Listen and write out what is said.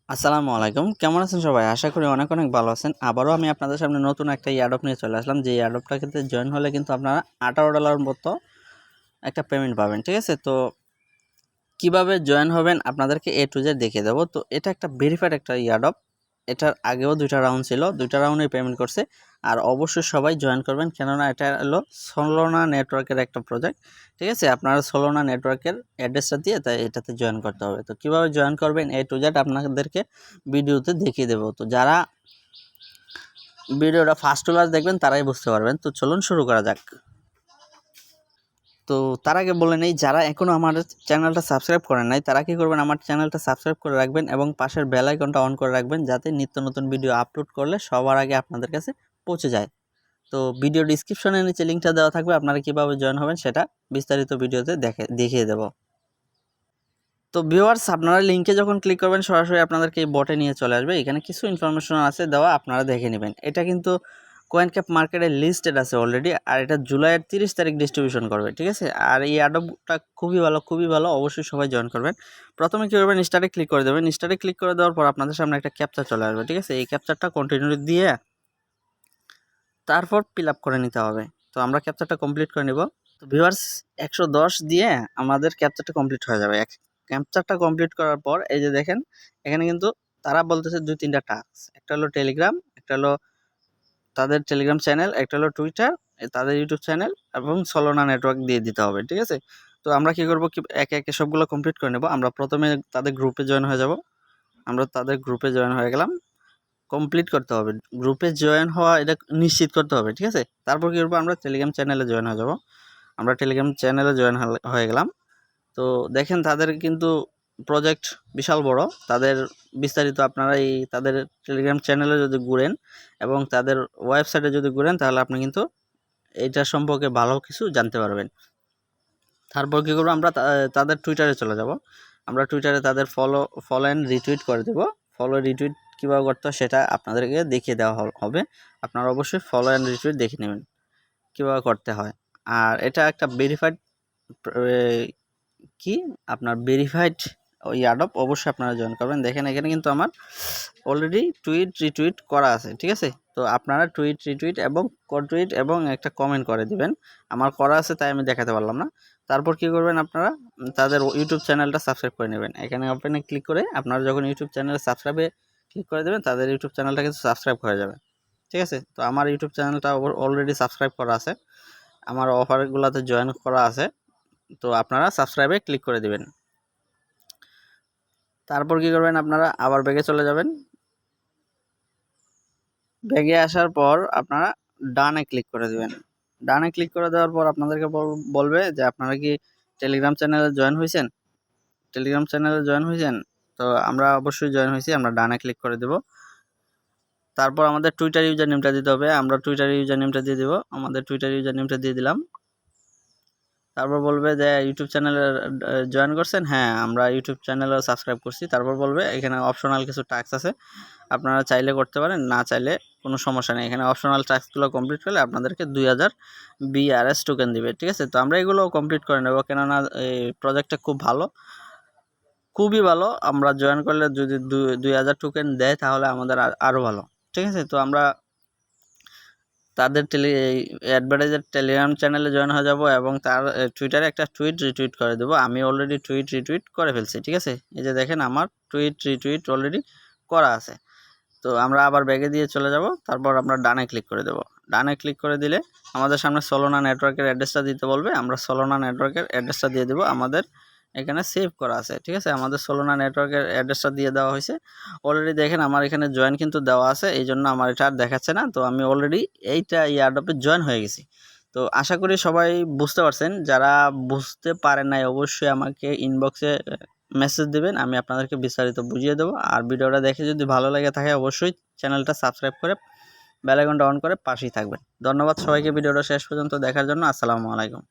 আসসালামু আলাইকুম। কেমন আছেন সবাই? আশা করি অনেক ভালো আছেন। আবারও আমি আপনাদের সামনে নতুন একটা এয়ারড্রপ নিয়ে চলে আসলাম। যে এয়ারড্রপটাতে জয়েন হলে কিন্তু আপনারা $18 মতো একটা পেমেন্ট পাবেন। ঠিক আছে? তো কিভাবে জয়েন হবেন আপনাদেরকে A to Z দেখিয়ে দেবো। তো এটা একটা ভেরিফাইড একটা এয়ারড্রপ। এটার আগেও ২টা রাউন্ড ছিল। ২টা রাউন্ডেই পেমেন্ট করছে। আর অবশ্যই সবাই জয়েন করবেন। কেননা এটা হলো সোলোনা নেটওয়ার্কের একটা প্রজেক্ট। ঠিক আছে? আপনারা সোলোনা নেটওয়ার্কের অ্যাড্রেসটা দিয়ে তাই এটাতে জয়েন করতে হবে। তো কিভাবে জয়েন করবেন A to Z আপনাদেরকে ভিডিওতে দেখিয়ে দেবো। তো যারা ভিডিওটা ফার্স্ট ক্লাস দেখবেন তারাই বুঝতে পারবেন। তো চলুন শুরু করা যাক। তো তার আগে বলে নেই, যারা এখনও আমার চ্যানেলটা সাবস্ক্রাইব করেন নাই তারা কী করবেন, আমার চ্যানেলটা সাবস্ক্রাইব করে রাখবেন এবং পাশের বেল আইকনটা অন করে রাখবেন, যাতে নিত্য নতুন ভিডিও আপলোড করলে সবার আগে আপনাদের কাছে পৌঁছে যায়। তো ভিডিও ডিসক্রিপশনের নিচে লিঙ্কটা দেওয়া থাকবে, আপনারা কীভাবে জয়েন হবেন সেটা বিস্তারিত ভিডিওতে দেখিয়ে দেব। তো ভিউয়ার্স, আপনারা লিঙ্কে যখন ক্লিক করবেন সরাসরি আপনাদেরকে এই বটে নিয়ে চলে আসবে। এখানে কিছু ইনফরমেশন আছে দেওয়া, আপনারা দেখে নেবেন। এটা কিন্তু কয়েনক্যাপ মার্কেটে লিস্টেড আছে অলরেডি, আর এটা জুলাইয়ের 30 তারিখ ডিস্ট্রিবিউশন করবে। ঠিক আছে? আর এই অ্যাডবটা খুবই ভালো, অবশ্যই সবাই জয়েন করবেন। প্রথমে কী করবেন, স্টার্টে ক্লিক করে দেবেন। স্টার্টে ক্লিক করে দেওয়ার পর আপনাদের সামনে একটা ক্যাপচার চলে আসবে। ঠিক আছে? এই ক্যাপচারটা কন্টিনিউ দিয়ে তারপর ফিল আপ করে নিতে হবে। তো আমরা ক্যাপচারটা কমপ্লিট করে নিব। তো ভিউয়ার্স, 110 দিয়ে আমাদের ক্যাপচারটা কমপ্লিট হয়ে যাবে। ক্যাপচারটা কমপ্লিট করার পর এই যে দেখেন, এখানে কিন্তু তারা বলতেছে 2-3টা টাস্ক। একটা হলো টেলিগ্রাম, একটা হলো তাদের টেলিগ্রাম চ্যানেল, একটা হলো টুইটার, তাদের ইউটিউব চ্যানেল এবং সোলোনা নেটওয়ার্ক দিয়ে দিতে হবে। ঠিক আছে? তো আমরা কী করবো, একে একে সবগুলো কমপ্লিট করে নেব। আমরা প্রথমে তাদের গ্রুপে জয়েন হয়ে যাব। আমরা তাদের গ্রুপে জয়েন হয়ে গেলাম। কমপ্লিট করতে হবে, গ্রুপে জয়েন হওয়া এটা নিশ্চিত করতে হবে। ঠিক আছে? তারপর কী করবো, আমরা টেলিগ্রাম চ্যানেলে জয়েন হয়ে যাব। আমরা টেলিগ্রাম চ্যানেলে জয়েন হয়ে গেলাম। তো দেখেন, তাদের কিন্তু প্রজেক্ট বিশাল বড়। তাদের বিস্তারিত আপনারা এই তাদের টেলিগ্রাম চ্যানেলে যদি ঘুরেন এবং তাদের ওয়েবসাইটে যদি ঘুরেন, তাহলে আপনি কিন্তু এটা সম্পর্কে ভালো কিছু জানতে পারবেন। তারপর কী করবো, আমরা তাদের টুইটারে চলে যাব। আমরা টুইটারে তাদের ফলো অ্যান্ড রিটুইট করে দেব। ফলো রিটুইট কীভাবে করতে হয় সেটা আপনাদেরকে দেখিয়ে দেওয়া হবে। আপনারা অবশ্যই ফলো অ্যান্ড রিটুইট দেখে নেবেন কীভাবে করতে হয়। আর এটা একটা ভেরিফাইড আপনার ভেরিফাইড এয়ারড্রপ, অবশ্যই আপনারা জয়েন করবেন। দেখেন, এখানে কিন্তু আমার অলরেডি টুইট রিটুইট করা আছে। ঠিক আছে? তো আপনারা টুইট রিটুইট এবং কটুইট এবং একটা কমেন্ট করে দিবেন। আমার করা আছে তাই আমি দেখাতে পারলাম না। তারপর কি করবেন, আপনারা তাদের ইউটিউব চ্যানেলটা সাবস্ক্রাইব করে নেবেন। এখানে ওপেনে ক্লিক করে আপনারা যখন ইউটিউব চ্যানেলে সাবস্ক্রাইবে ক্লিক করে দেবেন, তাদের ইউটিউব চ্যানেলটা কিন্তু সাবস্ক্রাইব হয়ে যাবে। ঠিক আছে? তো আমার ইউটিউব চ্যানেলটা অলরেডি সাবস্ক্রাইব করা আছে, আমার অফারগুলোতে জয়েন করা আছে। তো আপনারা সাবস্ক্রাইবে ক্লিক করে দিবেন। তারপর কি করবেন, আপনারা আবার ব্যাগে চলে যাবেন। ব্যাগে আসার পর আপনারা ডানে ক্লিক করে দিবেন। ডানে ক্লিক করে দেওয়ার পর আপনাদেরকে বলবে যে আপনারা কি টেলিগ্রাম চ্যানেলে জয়েন হয়েছেন। টেলিগ্রাম চ্যানেলে জয়েন হয়েছেন? তো আমরা অবশ্যই জয়েন হয়েছি। আমরা ডানে ক্লিক করে দেব। তারপর আমাদের টুইটার ইউজার নেমটা দিতে হবে। আমরা টুইটার ইউজার নেমটা দিয়ে দেব। আমাদের টুইটার ইউজার নেমটা দিয়ে দিলাম। তারপর বলবে যে ইউটিউব চ্যানেলে জয়েন করছেন। হ্যাঁ, আমরা ইউটিউব চ্যানেলেও সাবস্ক্রাইব করছি। তারপর বলবে এখানে অপশনাল কিছু টাস্ক আছে, আপনারা চাইলে করতে পারেন, না চাইলে কোনো সমস্যা নেই। এখানে অপশনাল টাস্কগুলো কমপ্লিট করলে আপনাদেরকে 2000 VRS টোকেন দিবে। ঠিক আছে? তো আমরা এগুলো কমপ্লিট করে নেব, কেননা এই প্রজেক্টটা খুবই ভালো। আমরা জয়েন করলে যদি 2000 টোকেন দেয় তাহলে আমাদের আরও ভালো। ঠিক আছে? তো আমরা তাদের অ্যাডভার্টাইজার টেলিগ্রাম চ্যানেলে জয়েন হয়ে যাব এবং তার টুইটারে একটা টুইট রিটুইট করে দেবো। আমি অলরেডি টুইট রিটুইট করে ফেলছি। ঠিক আছে? এই যে দেখেন, আমার টুইট রিটুইট অলরেডি করা আছে। তো আমরা আবার ব্যাগে দিয়ে চলে যাব। তারপর আমরা ডানে ক্লিক করে দেব। ডানে ক্লিক করে দিলে আমাদের সামনে সোলোনা নেটওয়ার্কের অ্যাড্রেসটা দিতে বলবে। আমরা সোলোনা নেটওয়ার্কের অ্যাড্রেসটা দিয়ে দেবো। আমাদের এখানে সেভ করা আছে। ঠিক আছে? আমাদের সোলোনা নেটওয়ার্কের অ্যাড্রেসটা দিয়ে দেওয়া হয়েছে। অলরেডি দেখেন, আমার এখানে জয়েন কিন্তু দেওয়া আছে, এই জন্য আমার এটা আর দেখাচ্ছে না। তো আমি অলরেডি এইটা এয়ারড্রপে জয়েন হয়ে গেছি। তো আশা করি সবাই বুঝতে পারছেন। যারা বুঝতে পারেন নাই অবশ্যই আমাকে ইনবক্সে মেসেজ দেবেন, আমি আপনাদেরকে বিস্তারিত বুঝিয়ে দেবো। আর ভিডিওটা দেখে যদি ভালো লেগে থাকে অবশ্যই চ্যানেলটা সাবস্ক্রাইব করে বেল আইকনটা অন করে পাশেই থাকবেন। ধন্যবাদ সবাইকে ভিডিওটা শেষ পর্যন্ত দেখার জন্য। আসসালামু আলাইকুম।